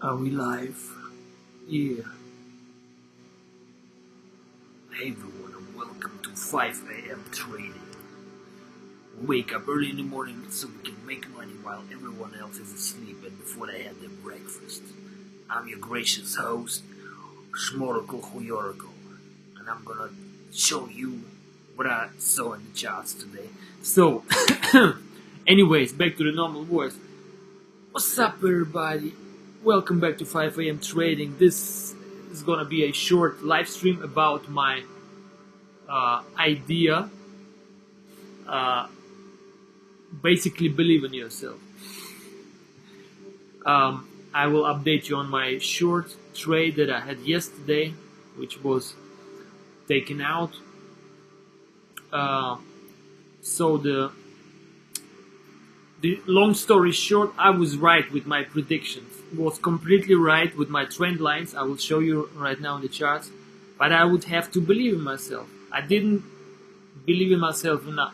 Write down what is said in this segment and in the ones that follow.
Are we live? Yeah. Hey everyone, and welcome to 5 a.m. trading. We wake up early in the morning so we can make money while everyone else is asleep and before they have their breakfast. I'm your gracious host, Shmorokol Hoyorokol, and I'm gonna show you what I saw in the charts today. So, anyways, back to the normal voice. What's up, everybody? Welcome back to 5 a.m. trading. This is gonna be a short live stream about my idea. Basically, believe in yourself. I will update you on my short trade that I had yesterday, which was taken out. So the long story short, I was right with my predictions. Was completely right with my trend lines. I will show you right now in the charts. But I would have to believe in myself. I didn't believe in myself enough.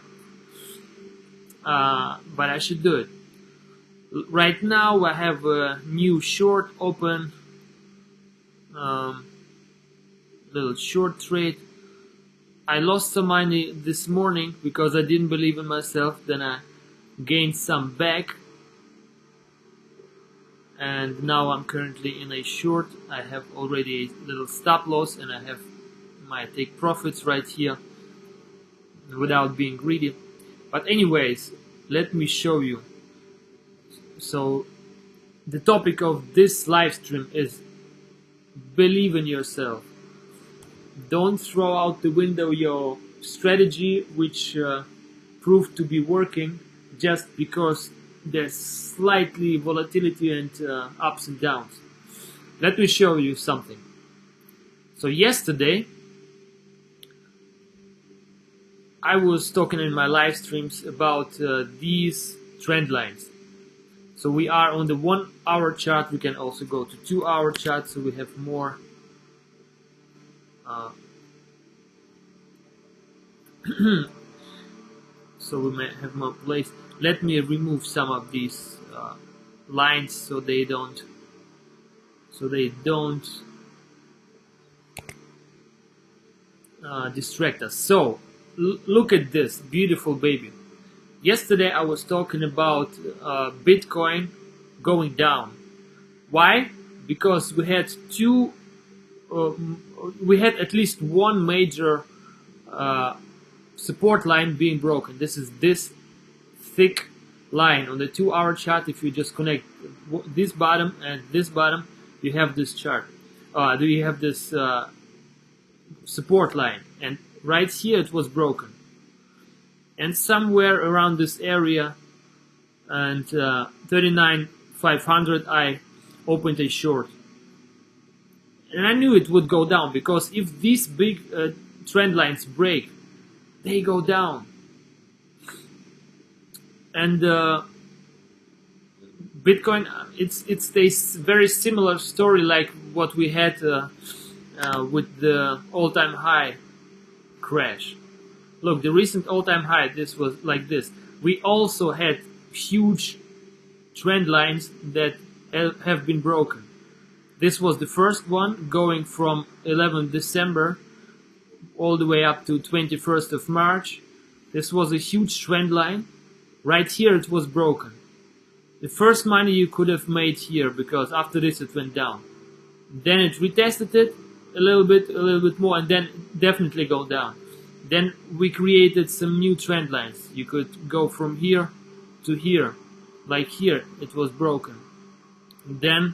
But I should do it. Right now I have a new short open. Little short trade. I lost some money this morning because I didn't believe in myself. Then I gained some back, and now I'm currently in a short. I have already a little stop loss, and I have my take profits right here without being greedy. But anyways, let me show you. So the topic of this live stream is believe in yourself. Don't throw out the window your strategy, which proved to be working, just because there's slightly volatility and ups and downs. Let me show you something. So yesterday I was talking in my live streams about these trend lines. So we are on the 1 hour chart. We can also go to 2 hour chart, so we have more so we may have more place. Let me remove some of these lines so they don't distract us. So look at this beautiful baby. Yesterday I was talking about Bitcoin going down. Why? Because we had at least one major support line being broken. This is this thick line on the 2 hour chart. If you just connect this bottom and this bottom, you have this chart. You have this support line, and right here it was broken. And somewhere around this area and 39,500 I opened a short. And I knew it would go down, because if these big trend lines break, they go down. And Bitcoin, it's a very similar story like what we had with the all-time high crash. Look, the recent all-time high, this was like this. We also had huge trend lines that have been broken. This was the first one, going from 11th December all the way up to 21st of March. This was a huge trend line. Right here it was broken. The first money you could have made here, because after this it went down. Then it retested it a little bit more, and then definitely go down. Then we created some new trend lines. You could go from here to here. Like here, it was broken. Then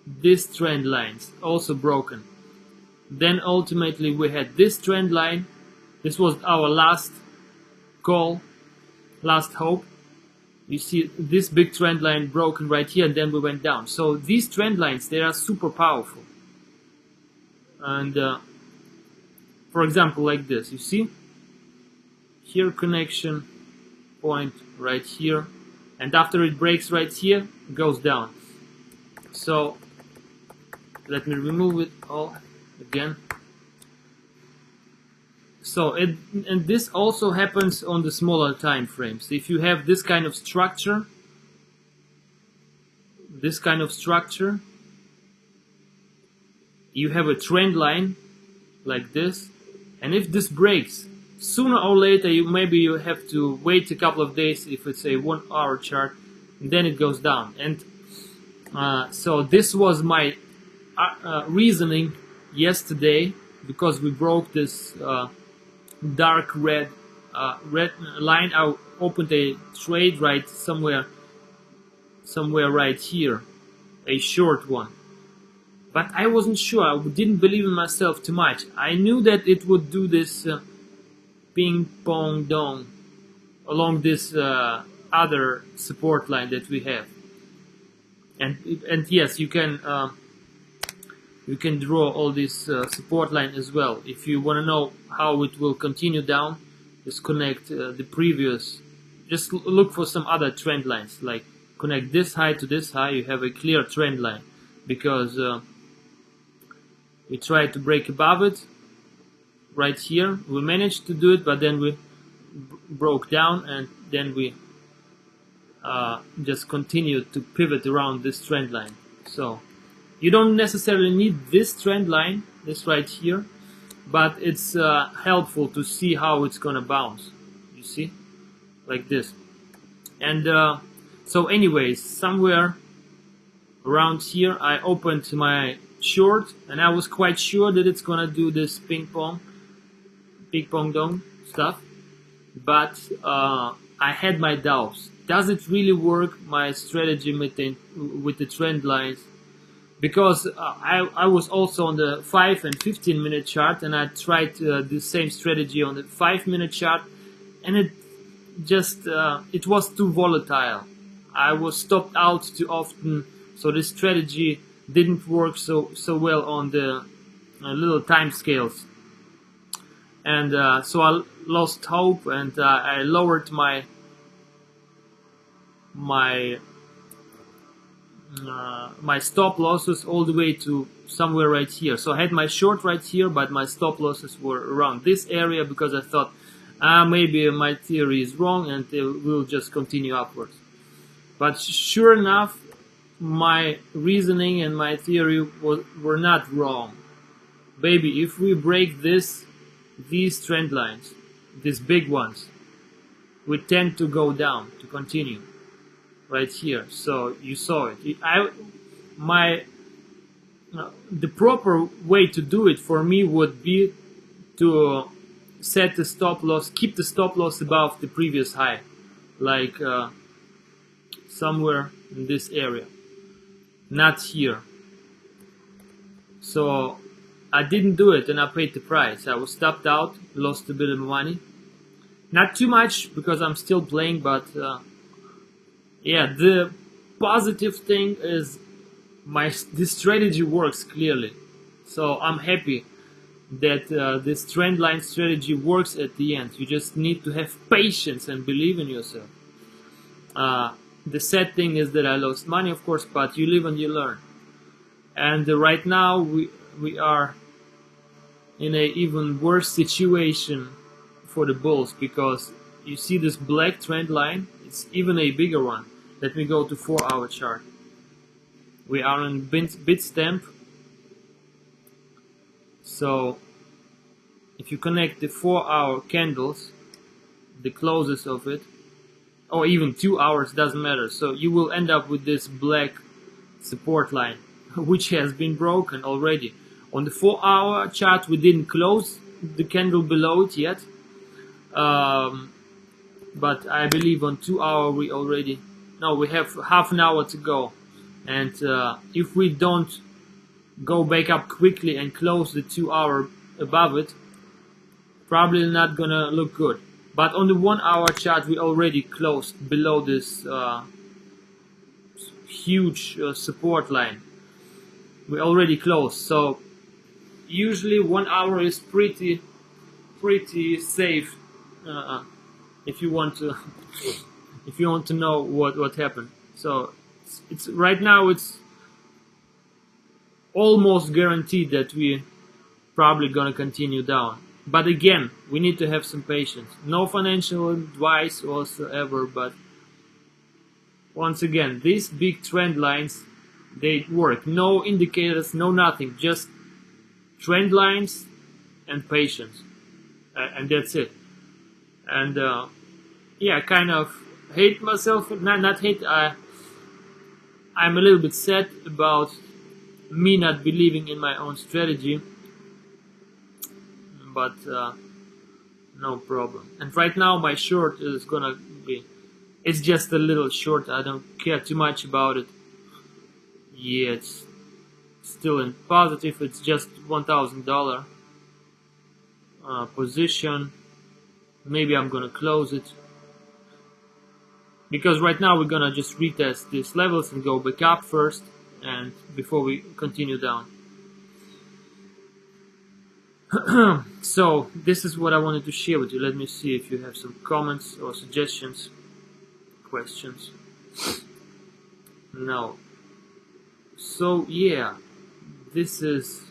this trend lines also broken. Then ultimately we had this trend line. This was our last call, last hope. You see this big trend line broken right here, and then we went down. So these trend lines, they are super powerful. And for example, like this, you see here, connection point right here, and after it breaks right here, it goes down. So let me remove it all again. So and this also happens on the smaller time frames. If you have this kind of structure, you have a trend line like this, and if this breaks, sooner or later maybe you have to wait a couple of days if it's a 1 hour chart, and then it goes down. And so this was my reasoning yesterday, because we broke this dark red line. I opened a trade right somewhere right here, a short one, but I wasn't sure. I didn't believe in myself too much. I knew that it would do this ping pong dong along this other support line that we have, and yes, you can draw all this support line as well. If you want to know how it will continue down, just connect the previous, just look for some other trend lines, like connect this high to this high, you have a clear trend line, because we tried to break above it right here. We managed to do it, but then we broke down, and then we just continued to pivot around this trend line. So you don't necessarily need this trend line, this right here, but it's helpful to see how it's gonna bounce. You see, like this. And so anyways, somewhere around here I opened my short, and I was quite sure that it's gonna do this ping pong dong stuff, but I had my doubts. Does it really work, my strategy with the trend lines? Because I was also on the 5 and 15 minute chart, and I tried the same strategy on the 5 minute chart, and it just it was too volatile. I was stopped out too often, so this strategy didn't work so well on the little time scales, and so I lost hope, and I lowered my stop losses all the way to somewhere right here. So I had my short right here, but my stop losses were around this area, because I thought maybe my theory is wrong and it will just continue upwards. But sure enough, my reasoning and my theory were not wrong. Baby, if we break these trend lines, these big ones, we tend to go down, to continue right here. So you saw it. The proper way to do it for me would be to set the stop loss, keep the stop loss above the previous high, like somewhere in this area, not here. So I didn't do it, and I paid the price. I was stopped out, lost a bit of money, not too much because I'm still playing, but yeah, the positive thing is this strategy works clearly. So I'm happy that this trend line strategy works at the end. You just need to have patience and believe in yourself. The sad thing is that I lost money, of course, but you live and you learn. And right now we are in a even worse situation for the bulls, because you see this black trend line, it's even a bigger one. Let me go to 4-hour chart. We are on bit stamp. So if you connect the 4-hour candles, the closes of it, or even 2 hours, doesn't matter. So you will end up with this black support line, which has been broken already. On the 4-hour chart, we didn't close the candle below it yet, but I believe on 2-hour we already, no, we have half an hour to go, and if we don't go back up quickly and close the 2-hour above it, probably not gonna look good. But on the 1-hour chart, we already closed below this huge support line. We already closed. So usually 1 hour is pretty safe if you want to know what happened. So it's right now it's almost guaranteed that we probably gonna continue down. But again, we need to have some patience. No financial advice whatsoever, but once again, these big trend lines, they work. No indicators, no nothing, just trend lines and patience, and that's it. And yeah, I kind of hate myself. Not hate. I'm a little bit sad about me not believing in my own strategy, but no problem. And right now my short is gonna be, it's just a little short. I don't care too much about it. Yeah, it's still in positive. It's just $1,000 position. Maybe I'm gonna close it, because right now we're gonna just retest these levels and go back up first, and before we continue down. So this is what I wanted to share with you. Let me see if you have some comments or suggestions, questions. No. So yeah, this is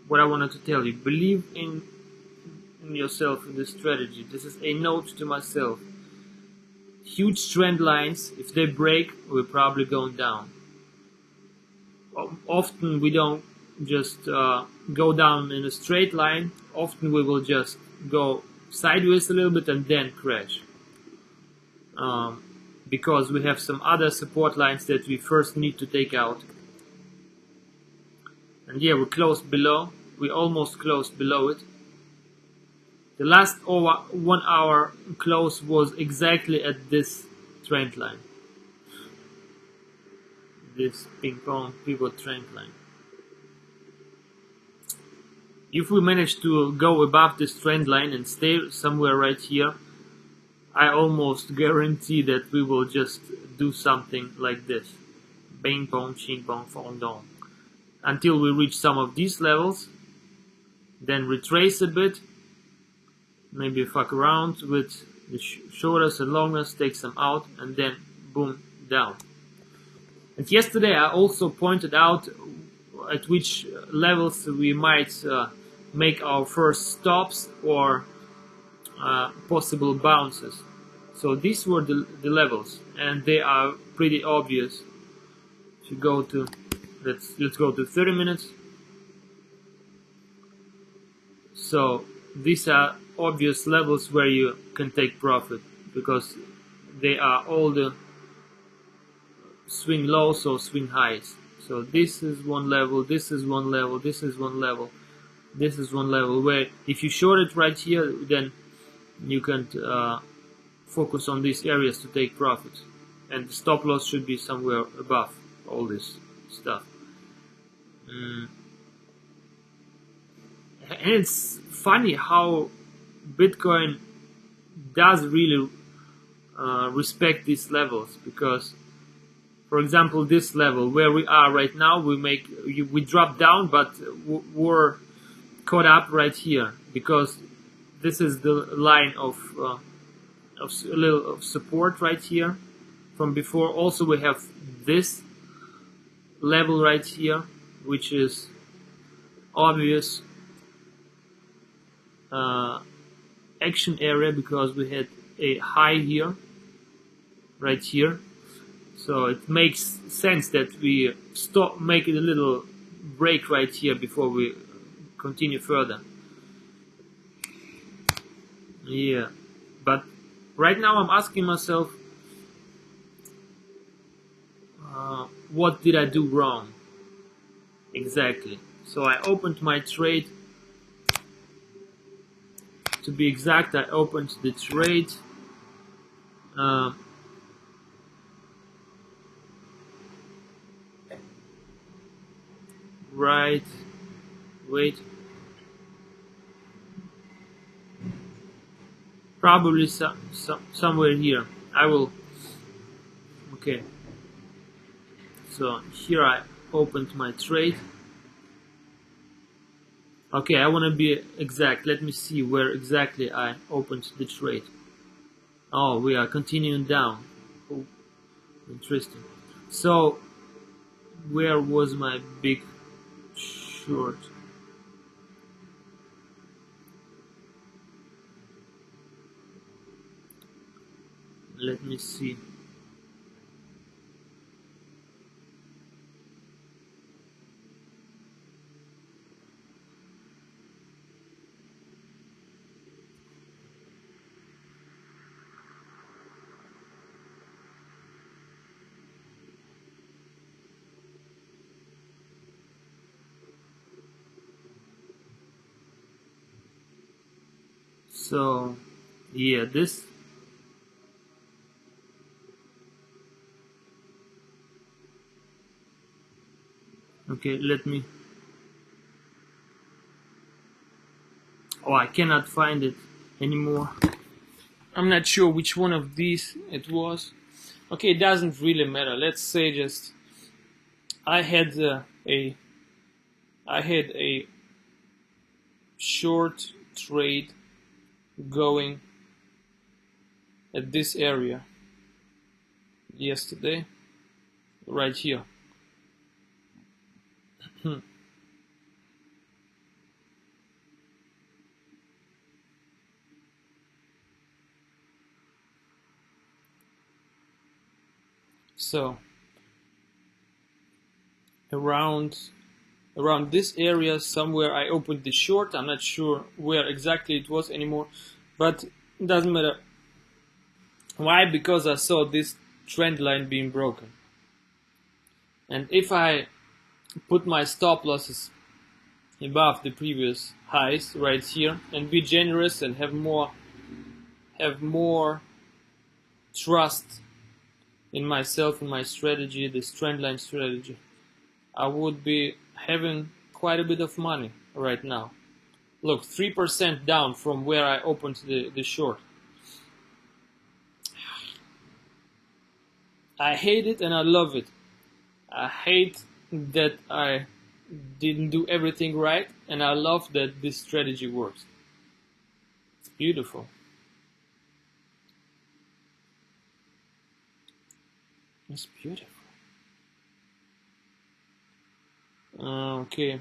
what I wanted to tell you. Believe in yourself, in this strategy. This is a note to myself. Huge trend lines, if they break, we're probably going down. Often we don't just go down in a straight line. Often we will just go sideways a little bit and then crash, because we have some other support lines that we first need to take out. And yeah, we're close below. We almost closed below it. The last 1 hour close was exactly at this trend line, this ping pong pivot trend line. If we manage to go above this trend line and stay somewhere right here, I almost guarantee that we will just do something like this. Bing pong, ching pong, fong dong. Until we reach some of these levels, then retrace a bit, maybe fuck around with the shortest and longest, take some out, and then boom, down. And yesterday I also pointed out at which levels we might make our first stops or possible bounces. So these were the levels, and they are pretty obvious. If you go to, let's go to 30 minutes. So these are obvious levels where you can take profit, because they are all the swing lows or swing highs. So this is one level, this is one level, this is one level, this is one level, where if you short it right here, then you can focus on these areas to take profit, and the stop loss should be somewhere above all this stuff. And it's funny how Bitcoin does really respect these levels, because, for example, this level where we are right now, we drop down, but we're caught up right here, because this is the line of a little of support right here from before. Also, we have this level right here, which is obvious action area, because we had a high here, right here. So it makes sense that we stop, make it a little break right here before we continue further. Yeah, but right now I'm asking myself, what did I do wrong exactly? So I opened my trade. To be exact, I opened the trade right, wait, probably somewhere here. I will, okay, so here I opened my trade. Okay, I want to be exact. Let me see where exactly I opened the trade. Oh, we are continuing down. Oh, interesting. So, where was my big short? Let me see. So yeah, this okay, let me. Oh, I cannot find it anymore. I'm not sure which one of these it was. Okay, it doesn't really matter. Let's say just I had a short trade going at this area yesterday, right here. So around this area somewhere I opened the short. I'm not sure where exactly it was anymore, but it doesn't matter. Why? Because I saw this trend line being broken, and if I put my stop losses above the previous highs right here and be generous and have more trust in myself and my strategy, this trend line strategy, I would be having quite a bit of money right now. Look, 3% down from where I opened the short. I hate it and I love it. I hate that I didn't do everything right, and I love that this strategy works. It's beautiful. It's beautiful. Okay.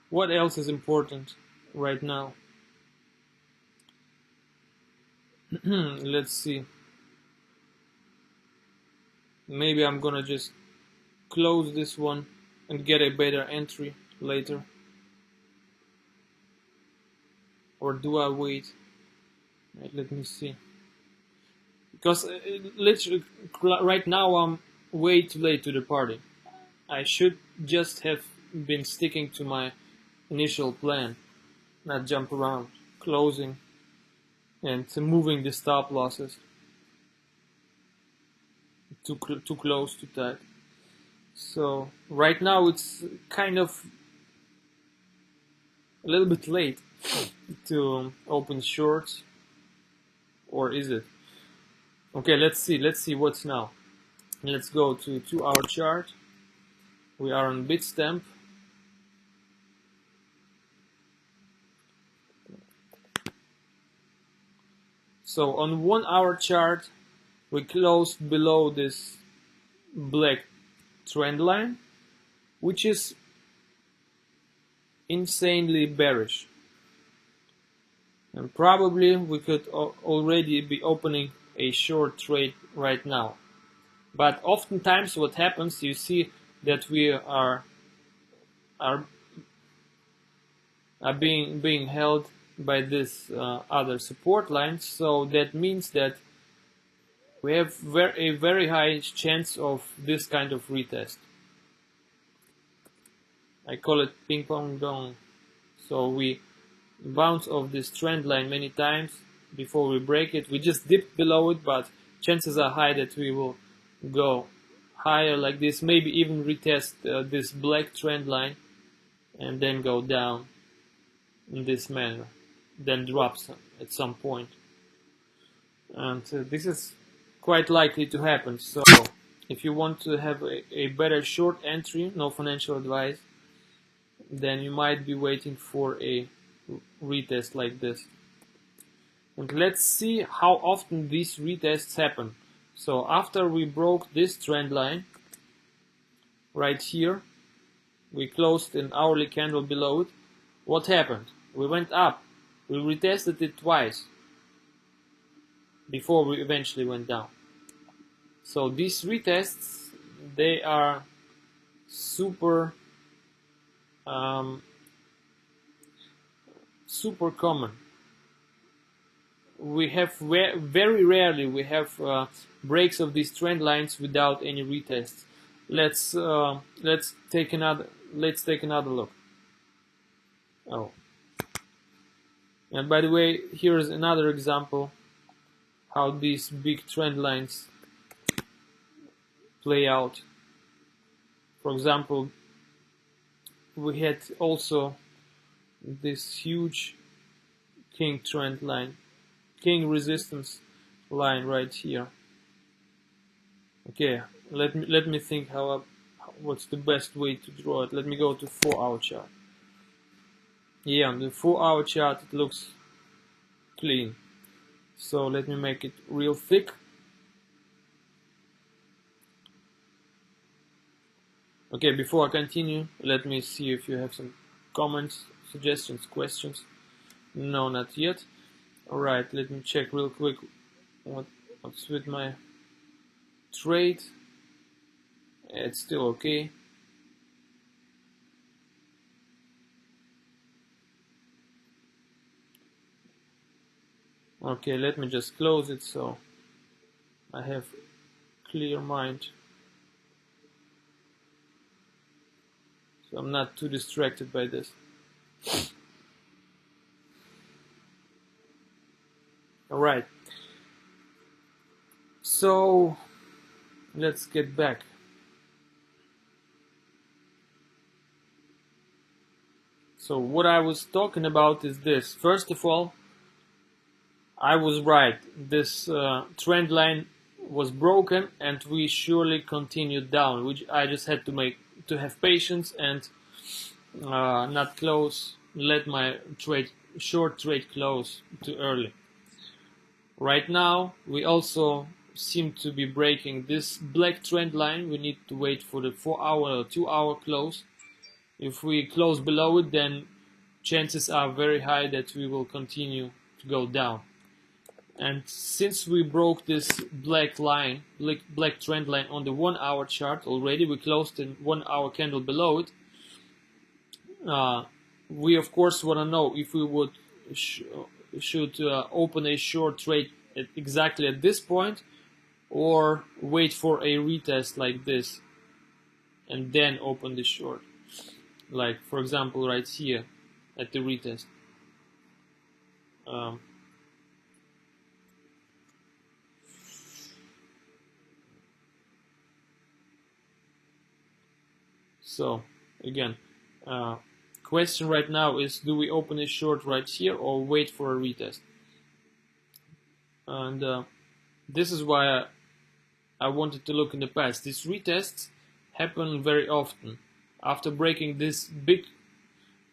What else is important right now? Let's see. Maybe I'm gonna just close this one and get a better entry later. Or do I wait? Right, let me see. Because literally right now I'm way too late to the party. I should just have been sticking to my initial plan, not jump around, closing and moving the stop losses too close, too tight. So right now it's kind of a little bit late to open shorts, or is it? Okay, let's see what's now. Let's go to 2-hour chart. We are on Bitstamp. So on 1-hour chart, we closed below this black trend line, which is insanely bearish. And probably we could already be opening a short trade right now. But oftentimes what happens, you see that we are being held by this other support line, so that means that we have a very high chance of this kind of retest. I call it ping pong dong. So we bounce off this trend line many times before we break it. We just dipped below it, but chances are high that we will go higher like this, maybe even retest this black trend line and then go down in this manner, then drop at some point. And this is quite likely to happen. So if you want to have a better short entry, no financial advice, then you might be waiting for a retest like this. And let's see how often these retests happen. So after we broke this trend line right here, we closed an hourly candle below it. What happened? We went up. We retested it twice. before we eventually went down. So these retests, they are super super common. We have very rarely we have breaks of these trend lines without any retests. Let's take another look. Oh, and by the way, here's another example how these big trend lines play out. For example, we had also this huge king trend line, king resistance line right here. Okay, let me think what's the best way to draw it. Let me go to 4-hour chart. Yeah, on the 4-hour chart it looks clean. So let me make it real thick. Okay, before I continue, let me see if you have some comments, suggestions, questions. No, not yet. Alright, let me check real quick what's with my trade. It's still okay. Okay, let me just close it so I have clear mind. So I'm not too distracted by this. Alright. So let's get back. So what I was talking about is this. First of all, I was right. This trend line was broken and we surely continued down, which I just had to have patience and not let my short trade close too early. Right now we also seem to be breaking this black trend line. We need to wait for the 4-hour or 2-hour close. If we close below it, then chances are very high that we will continue to go down. And since we broke this black trend line on the 1-hour chart already, we closed the 1-hour candle below it. We of course want to know if we would should open a short trade exactly at this point, or wait for a retest like this and then open the short, like for example right here at the retest. So again, question right now is, do we open a short right here or wait for a retest? And this is why I wanted to look in the past. These retests happen very often. After breaking this big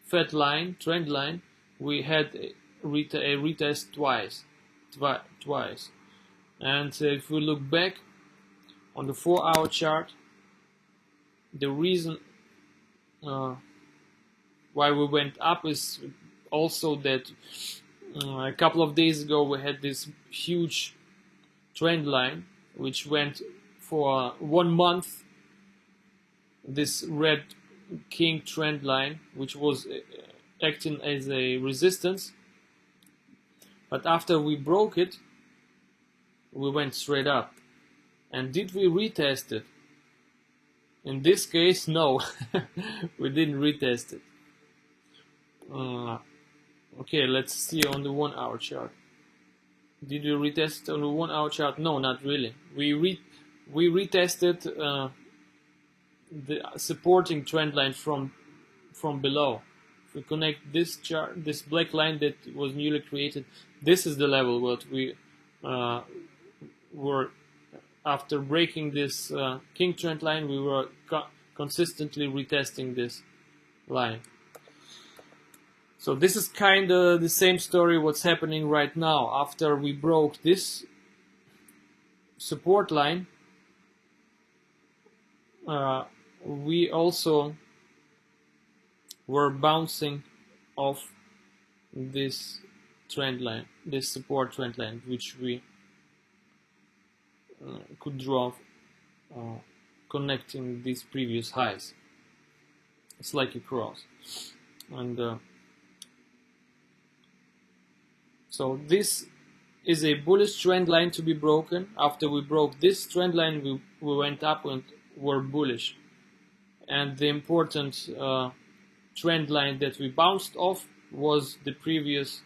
fat line, trend line, we had a retest twice. And if we look back on the 4-hour chart, the reason why we went up is also that a couple of days ago we had this huge trend line which went for 1 month, this red king trend line, which was acting as a resistance, but after we broke it we went straight up. And did we retest it? In this case, no. We didn't retest it. Okay, let's see on the 1-hour chart. Did we retest it on the 1-hour chart? No, not really. We retested the supporting trend line from below. If we connect this chart, this black line that was newly created, this is the level what we were. After breaking this king trend line, we were consistently retesting this line. So this is kind of the same story what's happening right now. After we broke this support line, we also were bouncing off this trend line, this support trend line, which we could draw connecting these previous highs. It's like a cross. And so this is a bullish trend line to be broken. After we broke this trend line, we went up and were bullish. And the important trend line that we bounced off was the previous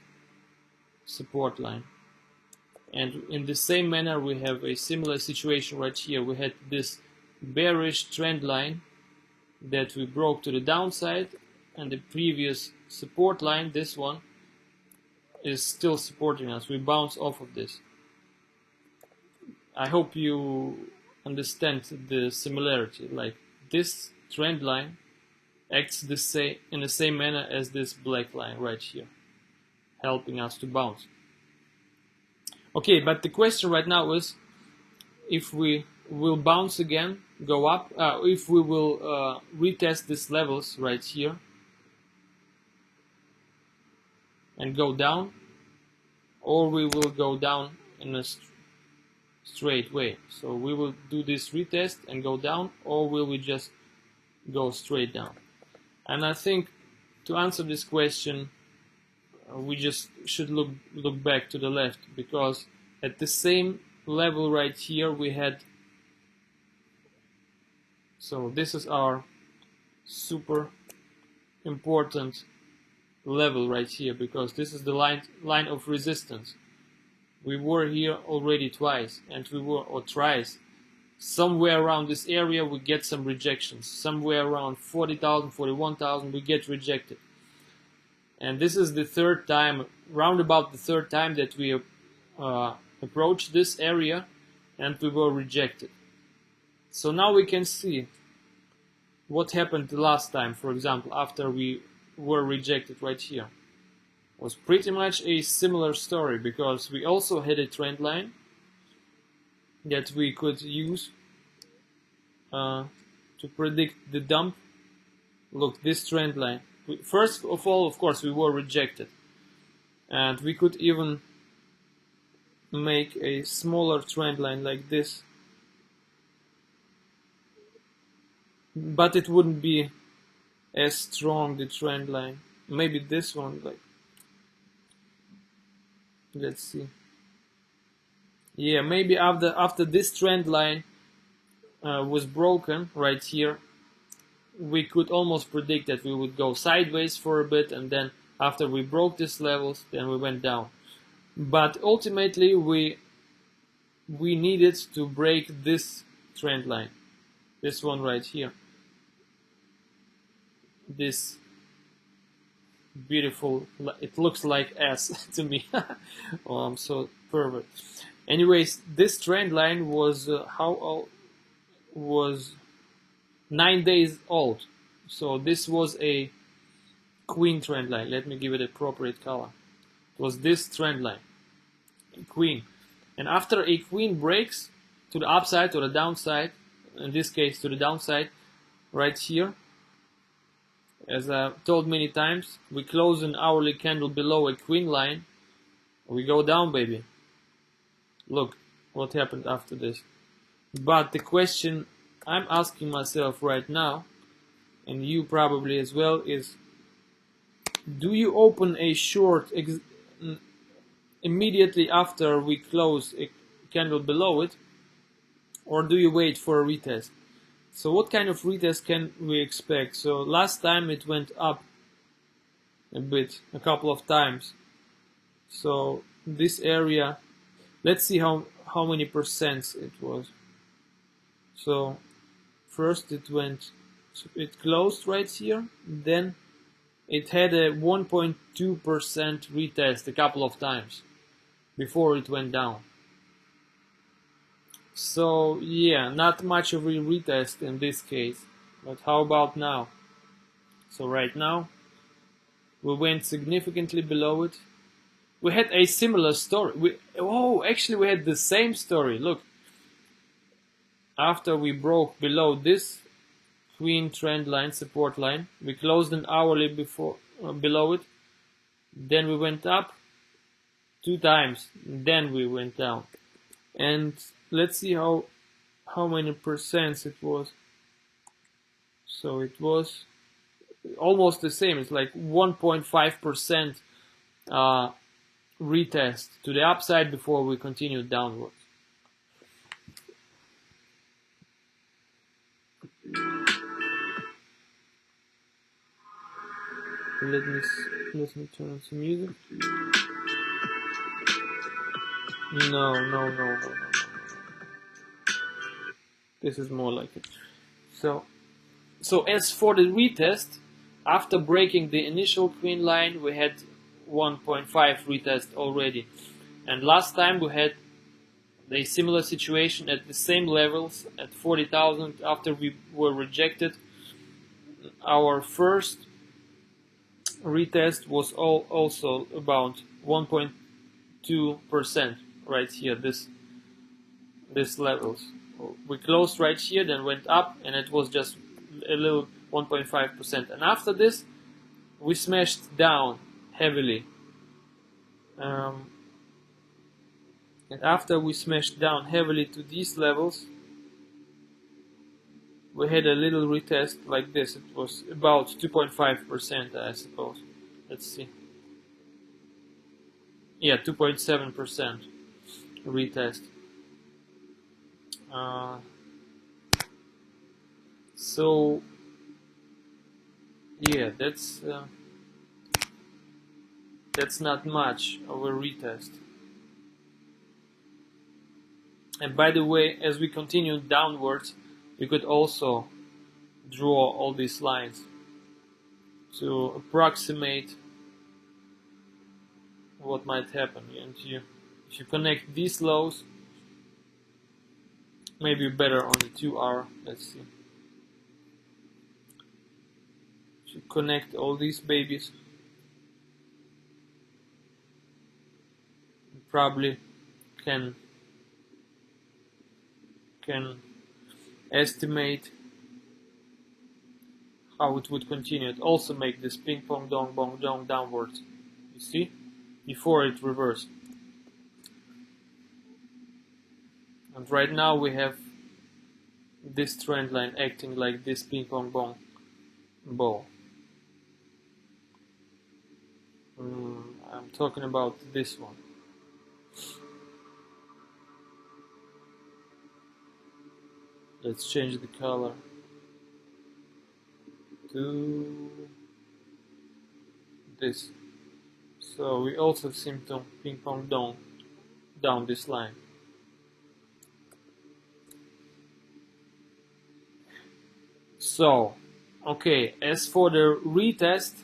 support line. And in the same manner, we have a similar situation right here. We had this bearish trend line that we broke to the downside, and the previous support line, this one, is still supporting us. We bounce off of this. I hope you understand the similarity. Like, this trend line acts in the same manner as this black line right here, helping us to bounce. Okay, but the question right now is if we will bounce again, go up, if we will retest these levels right here and go down, or we will go down in a straight way. So we will do this retest and go down, or will we just go straight down? And I think to answer this question, we just should look back to the left, because at the same level right here we had, so this is our super important level right here, because this is the line of resistance. We were here already twice, and we were, or thrice. Somewhere around this area we get some rejections. Somewhere around 40,000, 41,000 we get rejected. And this is the third time, round about the third time that we approached this area and we were rejected. So now we can see what happened the last time, for example, after we were rejected right here. It was pretty much a similar story, because we also had a trend line that we could use to predict the dump. Look, this trend line. First of all, of course, we were rejected, and we could even make a smaller trend line like this, but it wouldn't be as strong, the trend line. Maybe this one, like, let's see. Yeah, maybe after this trend line was broken right here, we could almost predict that we would go sideways for a bit, and then after we broke these levels, then we went down. But ultimately we needed to break this trend line, this one right here, this beautiful, it looks like S to me. Oh, I'm so pervert. Anyways, this trend line was how old? Was 9 days old. So this was a queen trend line. Let me give it appropriate color. It was this trend line, queen. And after a queen breaks to the upside or the downside, in this case to the downside, right here, as I've told many times, we close an hourly candle below a queen line, we go down, baby. Look what happened after this. But the question I'm asking myself right now, and you probably as well, is, do you open a short immediately after we close a candle below it, or do you wait for a retest? So what kind of retest can we expect? So last time it went up a bit, a couple of times. So this area, let's see how many percents it was. So first it closed right here, then it had a 1.2% retest a couple of times before it went down. So yeah, not much of a retest in this case. But how about now? So right now we went significantly below it. We had a similar story. Actually we had the same story. Look, after we broke below this queen trend line, support line, we closed an hourly below it, then we went up 2 times, then we went down. And let's see how many percents it was. So it was almost the same. It's like 1.5% retest to the upside before we continued downwards. Let me turn on some music. No. This is more like it. So as for the retest, after breaking the initial queen line, we had 1.5 retest already. And last time we had a similar situation at the same levels at 40,000 after we were rejected. Our first retest was also about 1.2% right here, this levels. We closed right here, then went up, and it was just a little 1.5%. And after this, we smashed down heavily. And after we smashed down heavily to these levels, we had a little retest like this. It was about 2.5%, I suppose. Let's see. Yeah, 2.7% retest. So yeah, that's not much of a retest. And by the way, as we continue downwards, you could also draw all these lines to approximate what might happen. And if you connect these lows, maybe better on the 2 hour. Let's see. If you connect all these babies, you probably can estimate how it would continue. It also make this ping pong dong bong dong downwards. You see? Before it reversed. And right now we have this trend line acting like this ping pong bong ball. I'm talking about this one. Let's change the color to this. So we also seem to ping pong down this line. So, okay, as for the retest,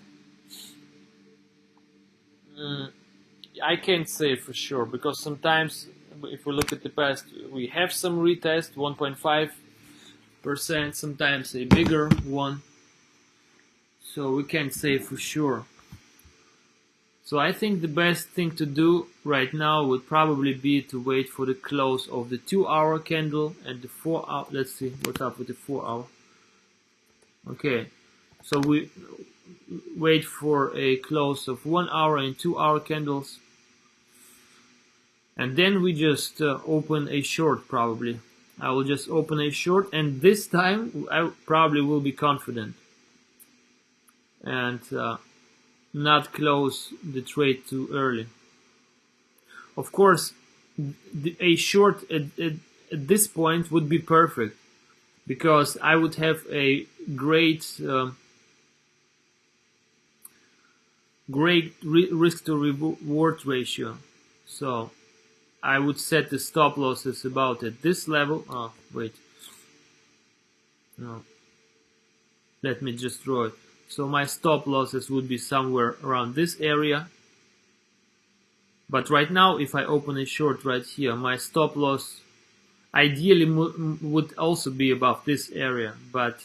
I can't say for sure, because sometimes if we look at the past, we have some retest, 1.5%, sometimes a bigger one. So we can't say for sure. So I think the best thing to do right now would probably be to wait for the close of the 2 hour candle and the 4 hour. Let's see what's up with the 4 hour. Okay, so we wait for a close of 1 hour and 2 hour candles. And then we just open a short probably. I will just open a short, and this time I probably will be confident. And not close the trade too early. Of course, a short at this point would be perfect, because I would have a great risk to reward ratio. So I would set the stop losses about at this level. Oh, wait. No. Let me just draw it. So my stop losses would be somewhere around this area. But right now, if I open a short right here, my stop loss ideally would also be above this area, but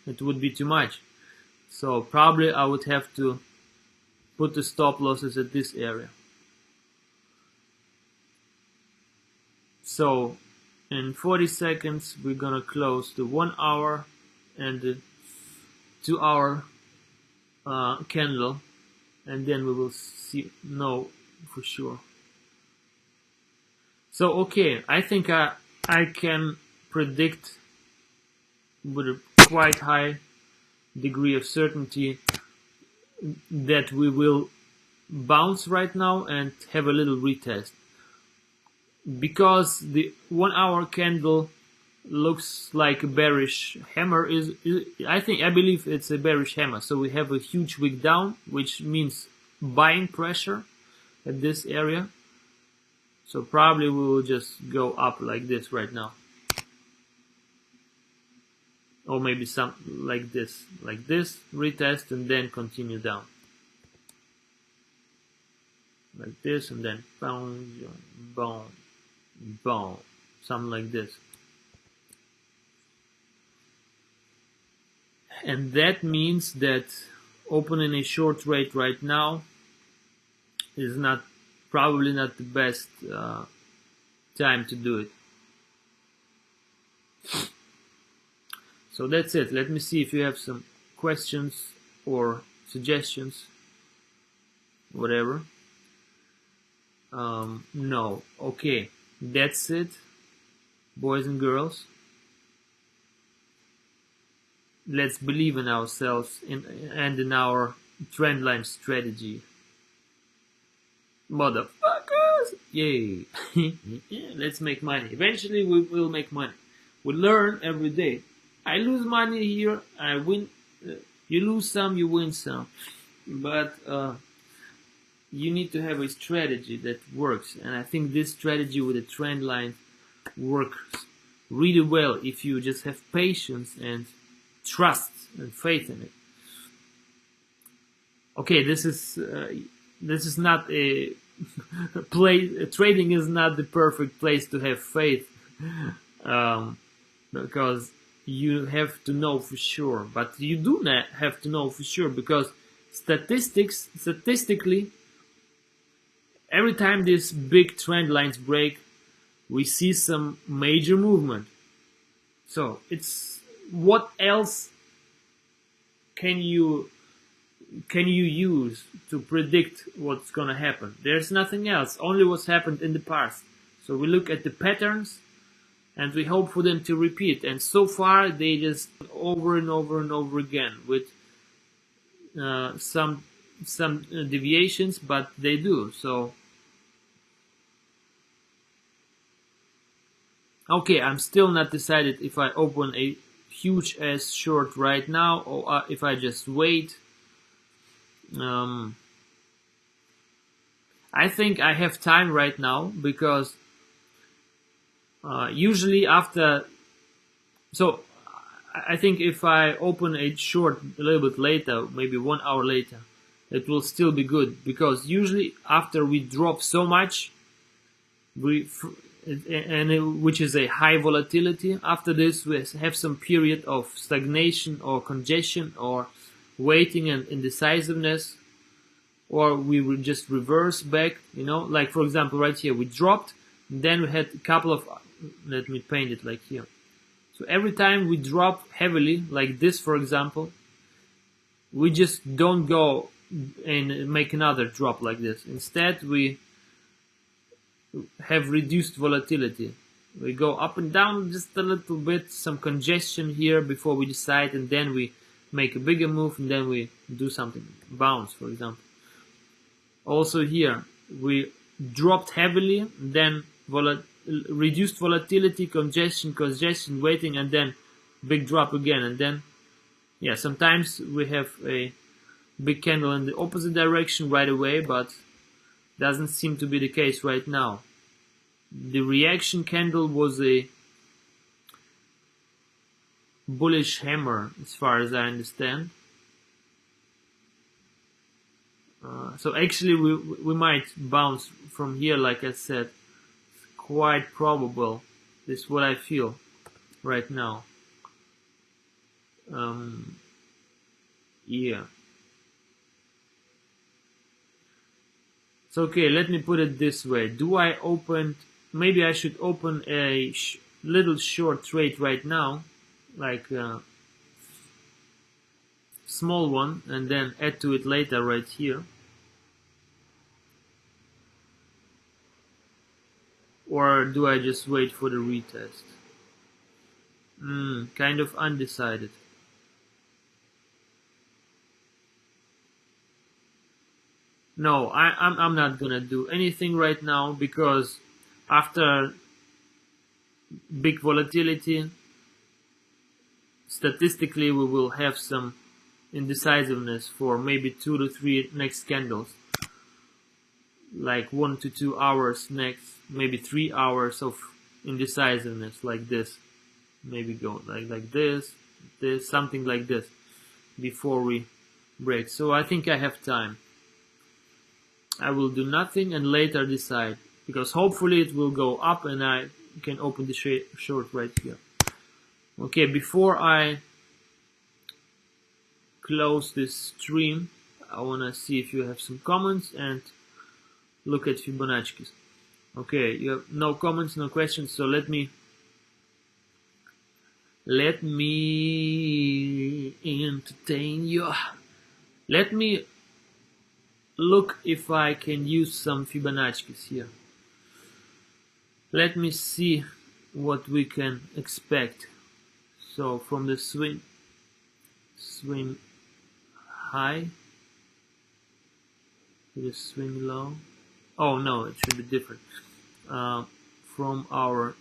it would be too much. So probably I would have to put the stop losses at this area. So in 40 seconds, we're gonna close the 1 hour and the 2 hour candle, and then we will know for sure. So okay, I think I can predict with a quite high degree of certainty that we will bounce right now and have a little retest, because the 1 hour candle looks like a bearish hammer. I believe it's a bearish hammer. So we have a huge wick down, which means buying pressure at this area. So probably we will just go up like this right now, or maybe something like this, retest and then continue down like this, and then boom, boom, boom, something like this. And that means that opening a short trade right now is probably not the best time to do it. So that's it. Let me see if you have some questions or suggestions, whatever. No. Okay, that's it, boys and girls. Let's believe in ourselves and in our trendline strategy. Motherfuckers! Yay! Let's make money. Eventually we will make money. We learn every day. I lose money here, I win. You lose some, you win some. But you need to have a strategy that works. And I think this strategy with the trend line works really well if you just have patience and trust and faith in it. Okay, this is not a trading is not the perfect place to have faith, because you have to know for sure. But you do not have to know for sure, because statistically, every time these big trend lines break, we see some major movement. So it's, what else can you use to predict what's gonna happen? There's nothing else, only what's happened in the past. So we look at the patterns and we hope for them to repeat. And so far they just over and over and over again with some deviations, but they do. So okay, I'm still not decided if I open a huge ass short right now or if I just wait. I think I have time right now, because usually after, so I think if I open a short a little bit later, maybe 1 hour later, it will still be good, because usually after we drop so much, which is a high volatility, after this we have some period of stagnation or congestion or waiting and indecisiveness, or we will just reverse back, like for example right here we dropped, then we had a couple of, let me paint it like here. So every time we drop heavily like this, for example, we just don't go and make another drop like this. Instead we have reduced volatility. We go up and down just a little bit, some congestion here before we decide, and then we make a bigger move, and then we do something, bounce for example. Also here we dropped heavily, then reduced volatility, congestion, waiting, and then big drop again. And then sometimes we have a big candle in the opposite direction right away, but doesn't seem to be the case right now. The reaction candle was a bullish hammer as far as I understand. So actually we might bounce from here, like I said. It's quite probable. This is what I feel right now. Yeah. So okay, let me put it this way. Maybe I should open a little short trade right now, like a small one, and then add to it later right here. or do I just wait for the retest? Kind of undecided. No, I'm not gonna do anything right now, because after big volatility, statistically we will have some indecisiveness for maybe 2 to 3 next candles, like 1 to 2 hours next, maybe 3 hours of indecisiveness like this, maybe go like this, something like this before we break. So I think I have time. I will do nothing and later decide, because hopefully it will go up and I can open the short right here. Okay, before I close this stream, I wanna see if you have some comments and look at Fibonacci's. Okay, you have no comments, no questions, so let me entertain you. Let me look if I can use some Fibonacci's here. Let me see what we can expect. So from the swing high to the swing low. Oh no, it should be different. From our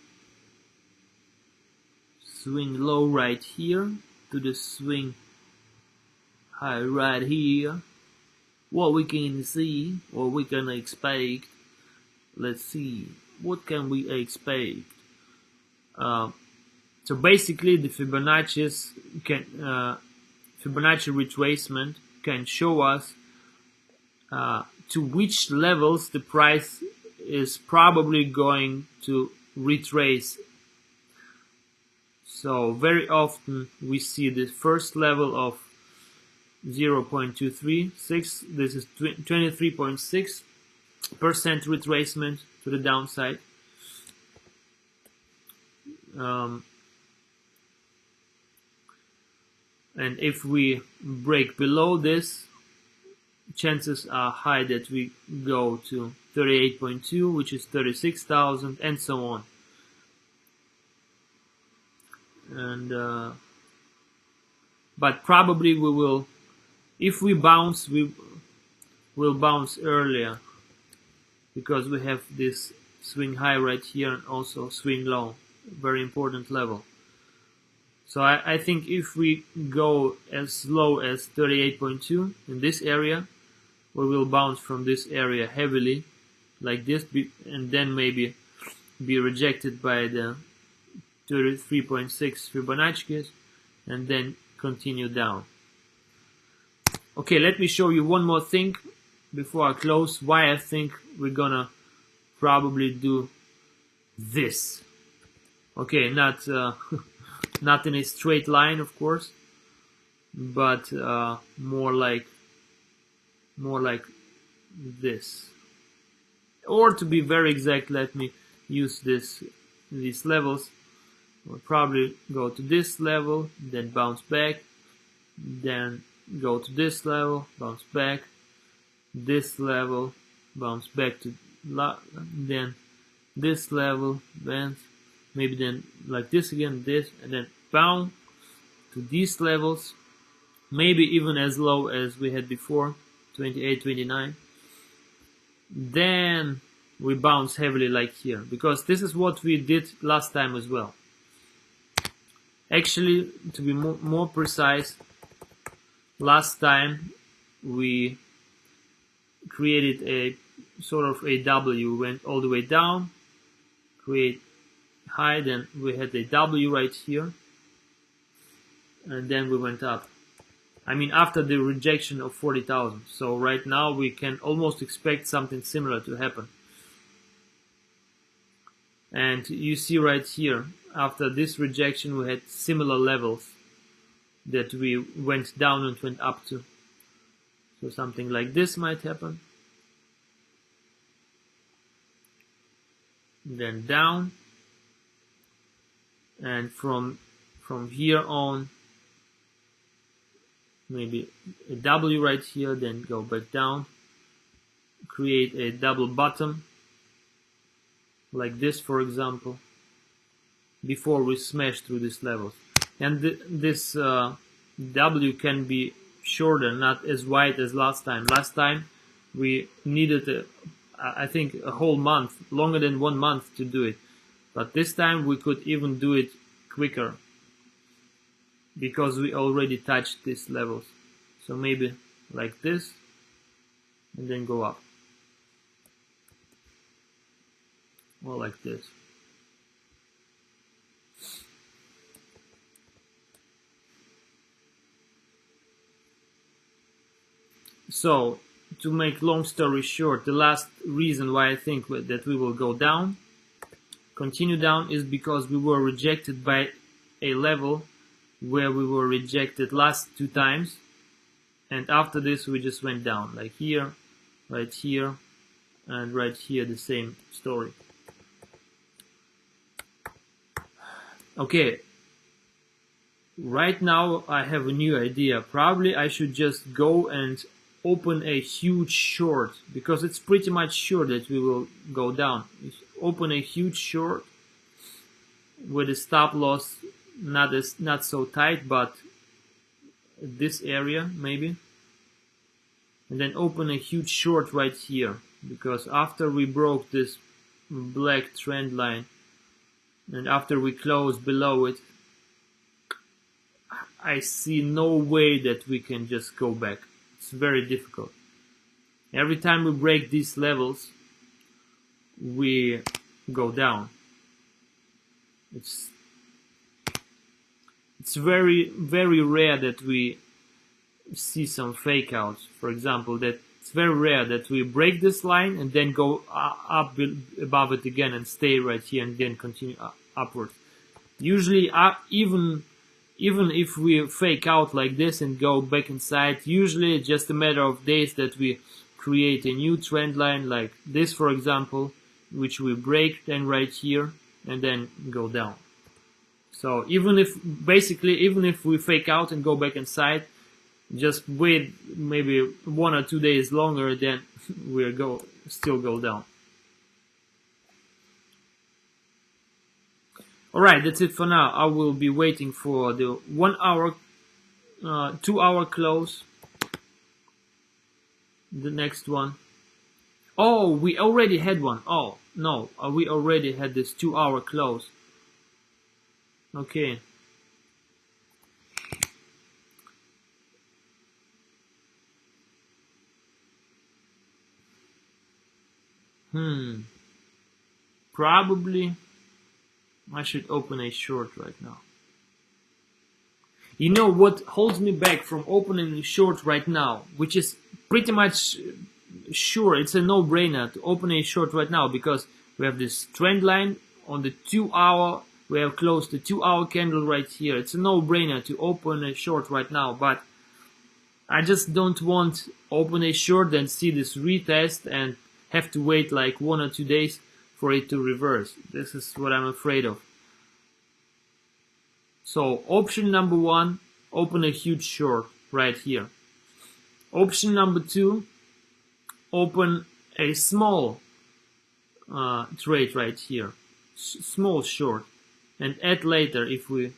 swing low right here to the swing high right here. What we can see, what we can expect. Let's see, what can we expect? So basically, the Fibonacci retracement can show us to which levels the price is probably going to retrace. So very often we see the first level of 0.236. This is 23.6% retracement to the downside. And if we break below this, chances are high that we go to 38.2, which is 36,000, and so on. And but probably we will, if we bounce, we will bounce earlier, because we have this swing high right here and also swing low, very important level. So I think if we go as low as 38.2 in this area, we will bounce from this area heavily, like this, and then maybe be rejected by the 33.6 Fibonacci's, and then continue down. Okay, let me show you one more thing before I close, why I think we're gonna probably do this. Okay, not not in a straight line, of course, but more like this. Or to be very exact, let me use these levels. We'll probably go to this level, then bounce back, then go to this level, bounce back, this level, bounce back to then this level, then maybe then like this again, this, and then bounce to these levels, maybe even as low as we had before, 28, 29. Then we bounce heavily like here, because this is what we did last time as well. Actually, to be more precise, last time we created a sort of a W, went all the way down, create high, then we had a W right here, and then we went up. I mean, after the rejection of 40,000. So right now we can almost expect something similar to happen. And you see right here, after this rejection we had similar levels that we went down and went up to. So something like this might happen. Then down. And from here on, maybe a W right here, then go back down, create a double bottom like this, for example, before we smash through these levels. And this W can be shorter, not as wide as last time. Last time we needed, I think, a whole month, longer than 1 month to do it. But this time we could even do it quicker, because we already touched these levels. So maybe like this, and then go up. Or like this. So, to make long story short, the last reason why I think that we will go down, continue down, is because we were rejected by a level where we were rejected last 2 times, and after this we just went down, like here, right here, and right here, the same story. Okay, right now I have a new idea. Probably I should just go and open a huge short, because it's pretty much sure that we will go down. Open a huge short with a stop loss not so tight, but this area maybe, and then open a huge short right here, because after we broke this black trend line and after we close below it, I see no way that we can just go back. It's very difficult. Every time we break these levels, we go down. It's very, very rare that we see some fake outs. For example, that it's very rare that we break this line and then go up above it again and stay right here and then continue upward. Usually, even if we fake out like this and go back inside, usually it's just a matter of days that we create a new trend line like this, for example, which we break then right here and then go down. So even if we fake out and go back inside, just wait maybe 1 or 2 days longer, then we'll still go down. Alright, that's it for now. I will be waiting for the 1 hour, 2 hour close. The next one. Oh, we already had one. Oh, no, we already had this 2 hour close. Okay. Probably I should open a short right now. You know what holds me back from opening a short right now, which is pretty much sure, it's a no-brainer to open a short right now, because we have this trend line on the 2 hour, we have closed the 2 hour candle right here. It's a no-brainer to open a short right now, but I just don't want to open a short and see this retest and have to wait like 1 or 2 days for it to reverse. This is what I'm afraid of. So option number 1, open a huge short right here. Option number 2, open a small trade right here, small short, and add later if we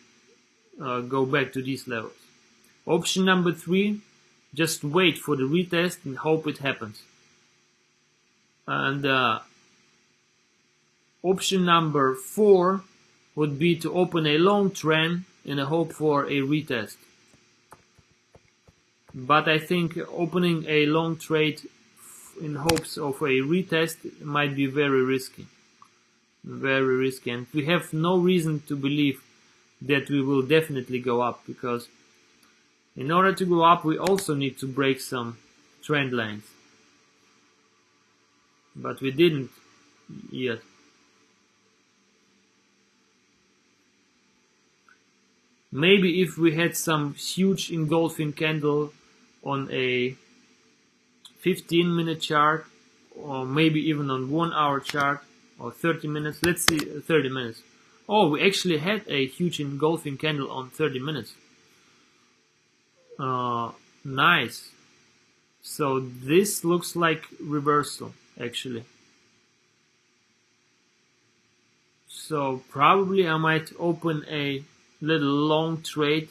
go back to these levels. Option number 3, just wait for the retest and hope it happens. And option number 4 would be to open a long trend in a hope for a retest. But I think opening a long trade in hopes of a retest might be very risky. Very risky, and we have no reason to believe that we will definitely go up, because in order to go up we also need to break some trend lines. But we didn't yet. Maybe if we had some huge engulfing candle on a 15-minute chart, or maybe even on 1 hour chart, or 30 minutes. Let's see, 30 minutes. Oh, we actually had a huge engulfing candle on 30 minutes. Nice. So this looks like reversal, actually. So probably I might open a little long trade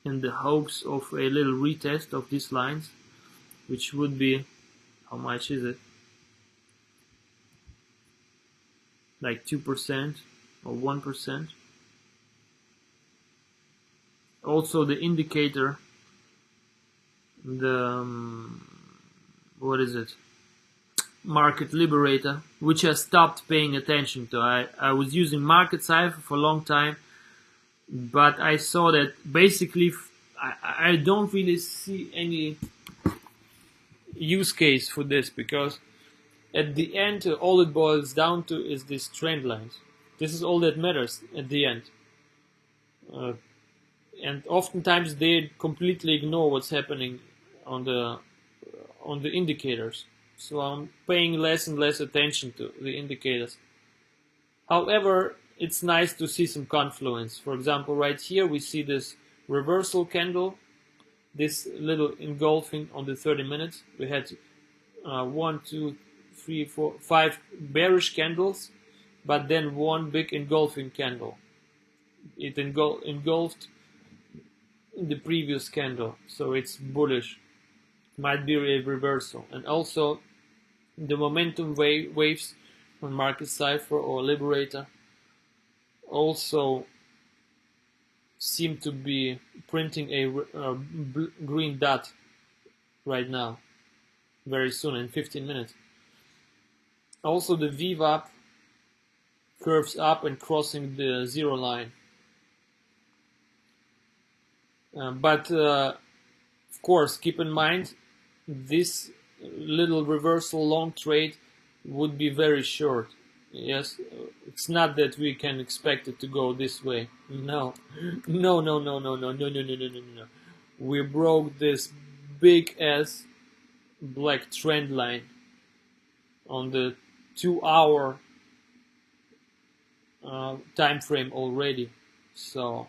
in the hopes of a little retest of these lines, which would be, how much is it? Like 2% or 1%. Also the indicator, the what is it? Market Liberator, which I stopped paying attention to. I was using Market Cipher for a long time, but I saw that basically I don't really see any use case for this, because at the end all it boils down to is these trend lines. This is all that matters at the end. And oftentimes they completely ignore what's happening on the indicators. So I'm paying less and less attention to the indicators. However, it's nice to see some confluence. For example, right here we see this reversal candle, this little engulfing on the 30 minutes. We had 1, 2, 3, 4, 5 bearish candles, but then one big engulfing candle. It engulfed the previous candle, so it's bullish. Might be a reversal. And also the momentum waves on Market Cipher or Liberator also seem to be printing a green dot right now, very soon, in 15 minutes. Also the VWAP curves up and crossing the zero line. But of course, keep in mind, this little reversal long trade would be very short. Yes, it's not that we can expect it to go this way. No. We broke this big ass black trend line on the 2-hour time frame already, so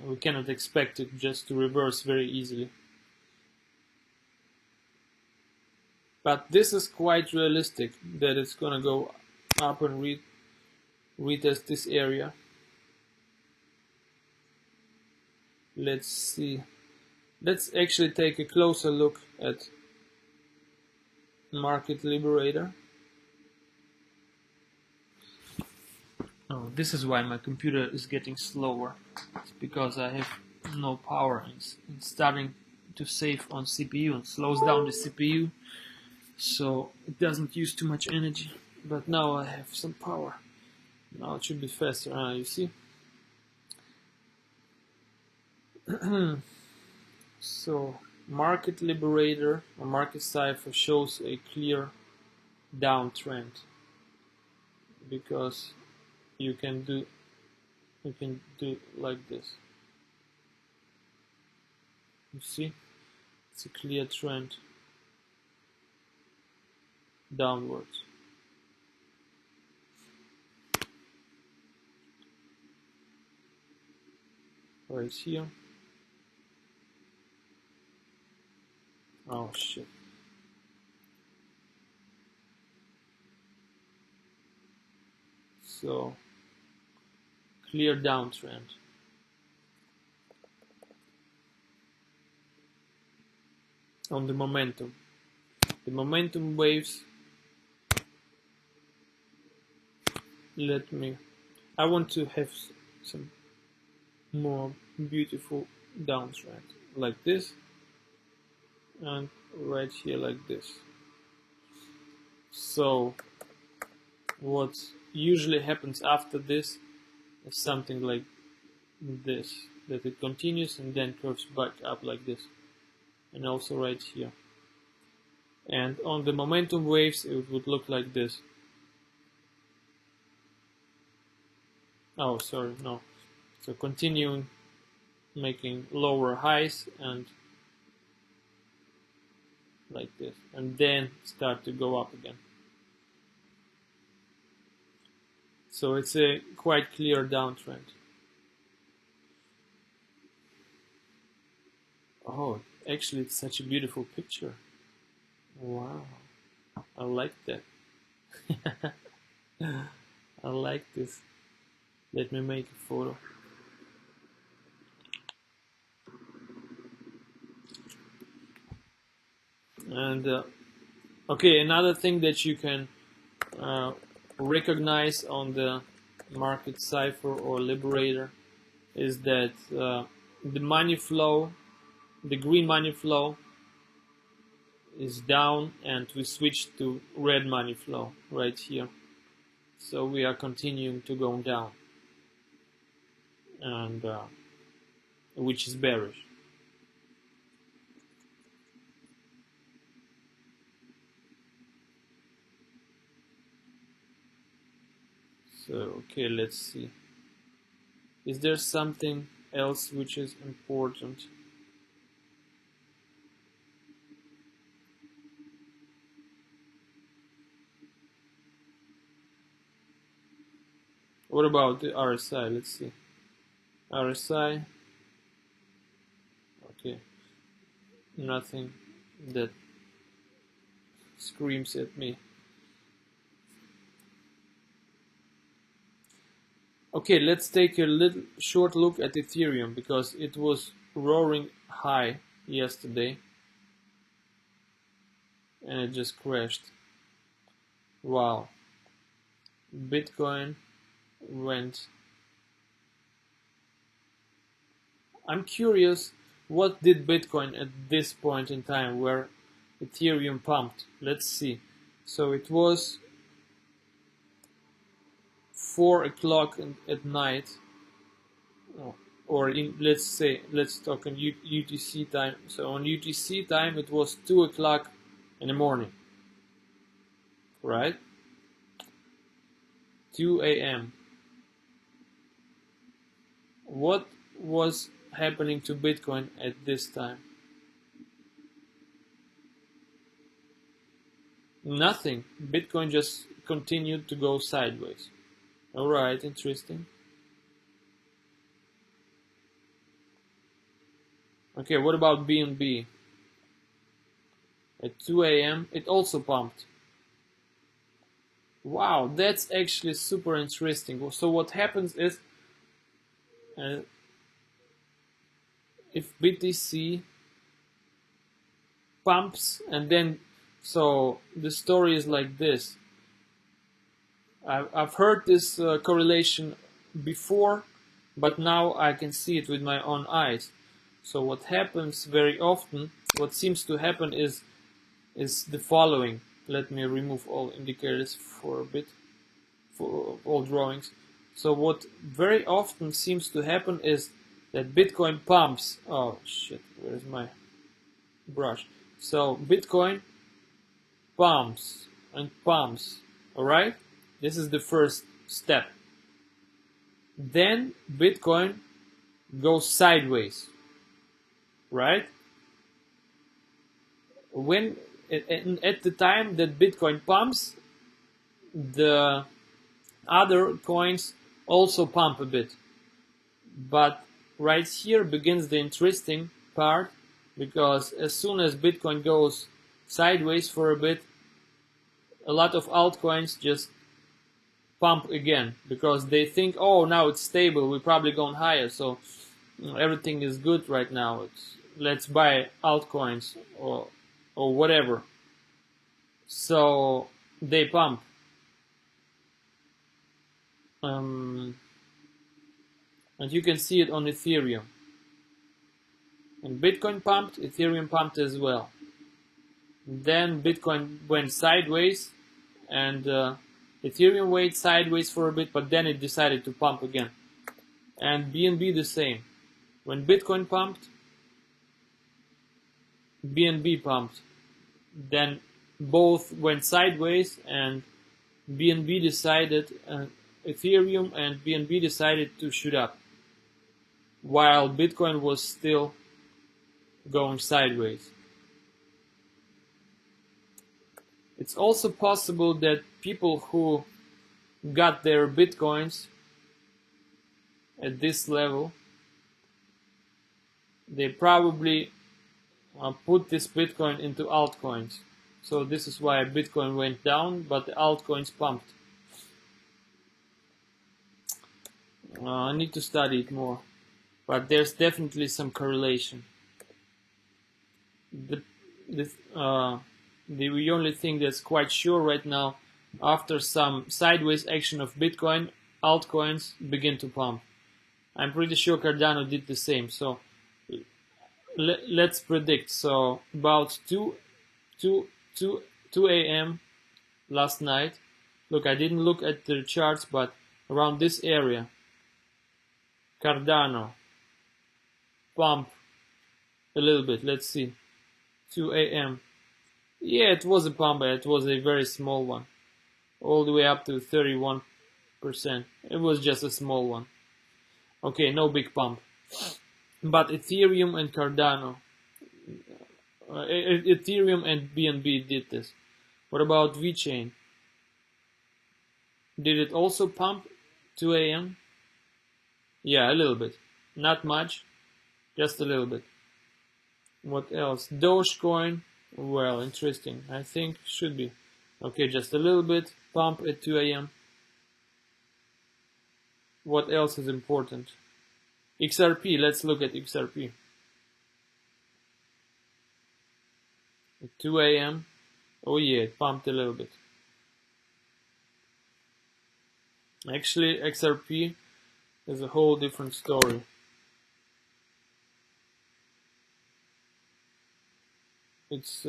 we cannot expect it just to reverse very easily. But this is quite realistic that it's gonna go up and retest this area. Let's see. Let's actually take a closer look at Market Liberator. Oh, this is why my computer is getting slower. It's because I have no power. It's starting to save on CPU and slows down the CPU, so it doesn't use too much energy. But now I have some power. Now it should be faster. You see? So Market Liberator or Market Cipher shows a clear downtrend, because you can do like this. You see, it's a clear trend downwards. Right here. Oh shit. So clear downtrend. On the momentum. The momentum waves. I want to have some more beautiful downtrend like this, and right here like this. So what usually happens after this is something like this, that it continues and then curves back up like this, and also right here. And on the momentum waves it would look like this. Oh, sorry, no. So continuing making lower highs and like this, and then start to go up again. So it's a quite clear downtrend. Oh, actually it's such a beautiful picture. Wow, I like that. I like this. Let me make a photo. And okay, another thing that you can recognize on the market cipher or liberator is that the money flow, the green money flow, is down, and we switch to red money flow right here. So we are continuing to go down, and which is bearish. So okay, let's see. Is there something else which is important? What about the RSI? Let's see. RSI. Okay. Nothing that screams at me. Okay, let's take a little short look at Ethereum, because it was roaring high yesterday and it just crashed. Wow. Bitcoin went. I'm curious, what did Bitcoin at this point in time where Ethereum pumped? Let's see. So it was 4 o'clock at night, or let's talk on UTC time. So on UTC time it was 2 o'clock in the morning, right? 2 a.m. What was happening to Bitcoin at this time? Nothing. Bitcoin just continued to go sideways. Alright, interesting. Okay, what about BNB? At 2 a.m. it also pumped. Wow, that's actually super interesting. So what happens is, if BTC pumps, and then, so the story is like this. I've heard this correlation before, but now I can see it with my own eyes. So what happens very often, what seems to happen is the following. Let me remove all indicators for a bit, for all drawings. So what very often seems to happen is that Bitcoin pumps. Oh shit, where's my brush? So Bitcoin pumps and pumps, alright? This is the first step. Then Bitcoin goes sideways, right? When at the time that Bitcoin pumps, the other coins also pump a bit. But right here begins the interesting part, because as soon as Bitcoin goes sideways for a bit, a lot of altcoins just pump again, because they think, oh, now it's stable, we're probably going higher, so everything is good right now. Let's buy altcoins or whatever. So they pump. And you can see it on Ethereum. And Bitcoin pumped, Ethereum pumped as well. Then Bitcoin went sideways, and Ethereum went sideways for a bit, but then it decided to pump again. And BNB the same. When Bitcoin pumped, BNB pumped. Then both went sideways, and BNB decided, Ethereum and BNB decided to shoot up, while Bitcoin was still going sideways. It's also possible that people who got their Bitcoins at this level, they probably put this Bitcoin into altcoins. So this is why Bitcoin went down, but the altcoins pumped. I need to study it more, but there's definitely some correlation. The only thing that's quite sure right now, after some sideways action of Bitcoin, altcoins begin to pump. I'm pretty sure Cardano did the same. So let's predict. So about 2 a.m. last night. Look, I didn't look at the charts, but around this area, Cardano pump a little bit. Let's see. 2 a.m. Yeah, it was a pump, but it was a very small one. All the way up to 31%. It was just a small one. Okay, no big pump. But Ethereum and Cardano, Ethereum and BNB did this. What about VeChain? Did it also pump 2 a.m.? Yeah, a little bit. Not much, just a little bit. What else? Dogecoin, well, interesting. I think should be. Okay, just a little bit. Pump at 2 a.m. What else is important? XRP, let's look at XRP. At 2 a.m. Oh yeah, it pumped a little bit. Actually, XRP is a whole different story. It's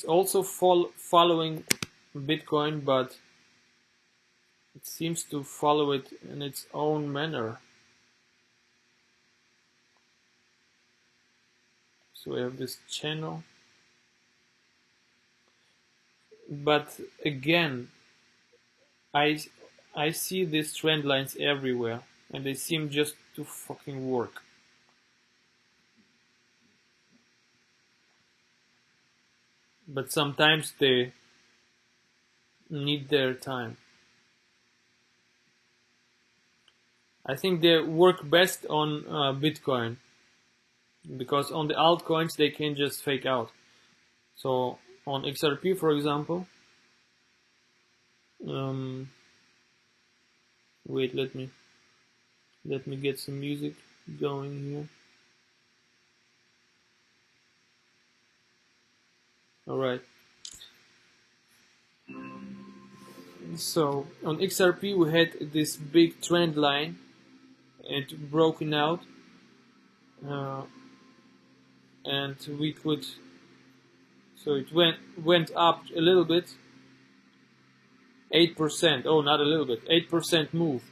also following Bitcoin, but it seems to follow it in its own manner. So we have this channel. But again, I see these trend lines everywhere, and they seem just to fucking work. But sometimes they need their time. I think they work best on Bitcoin, because on the altcoins they can just fake out. So on XRP, for example, wait, let me get some music going here. All right. So on XRP we had this big trend line, it broken out, and we could. So it went up a little bit. 8%. Oh, not a little bit. 8% move.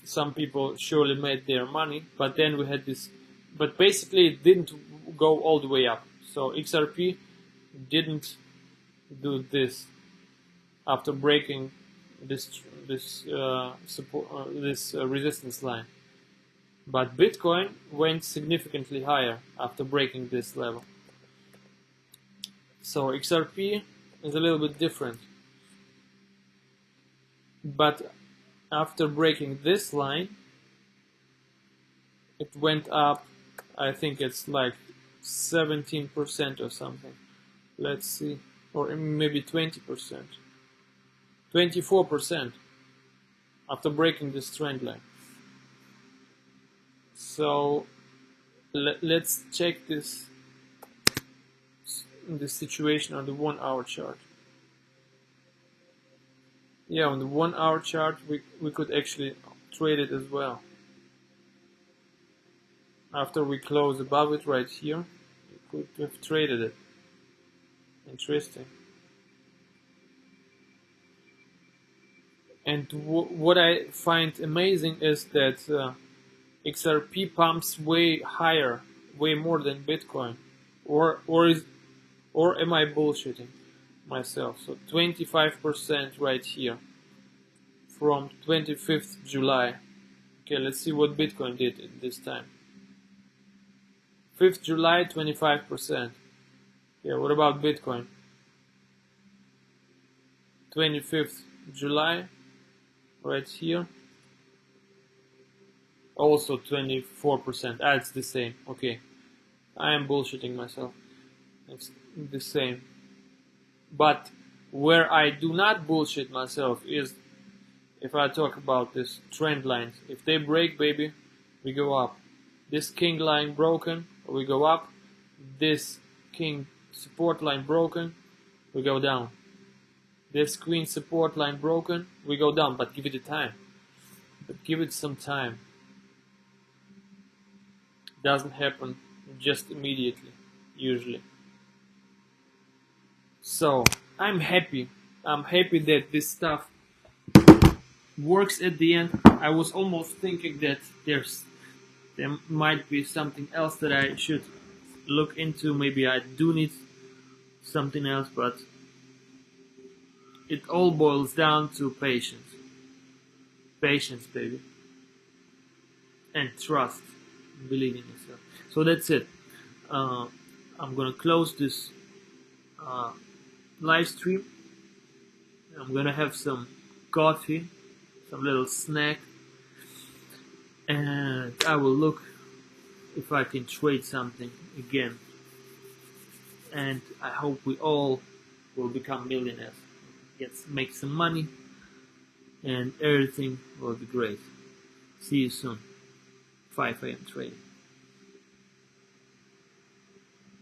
Some people surely made their money, but then we had this. But basically, it didn't go all the way up. So XRP didn't do this after breaking this resistance line. But Bitcoin went significantly higher after breaking this level. So XRP is a little bit different. But after breaking this line, it went up, I think it's like 17% or something. Let's see, or maybe 20%. 24% after breaking this trend line. So let's check this situation on the 1 hour chart. Yeah, on the 1 hour chart we could actually trade it as well. After we close above it right here, we could have traded it. Interesting. And what I find amazing is that XRP pumps way higher, way more than Bitcoin, or am I bullshitting myself? So 25% right here from 25th July. Okay, let's see what Bitcoin did at this time. 5th July, 25%. Yeah, what about Bitcoin? 25th July, right here. Also 24%. Ah, it's the same. Okay, I am bullshitting myself. It's the same. But where I do not bullshit myself is if I talk about this trend lines. If they break, baby, we go up. This king line broken, we go up. This king support line broken, we go down. This queen support line broken, we go down, but give it a time. But give it some time. Doesn't happen just immediately, usually. So I'm happy. I'm happy that this stuff works at the end. I was almost thinking that there might be something else that I should look into. Maybe I do need something else, but it all boils down to patience. Patience, baby. And trust. Believe in yourself. So that's it. I'm gonna close this live stream. I'm gonna have some coffee, some little snack, and I will look if I can trade something again. And I hope we all will become millionaires. Make some money, and everything will be great. See you soon. 5 a.m. trading.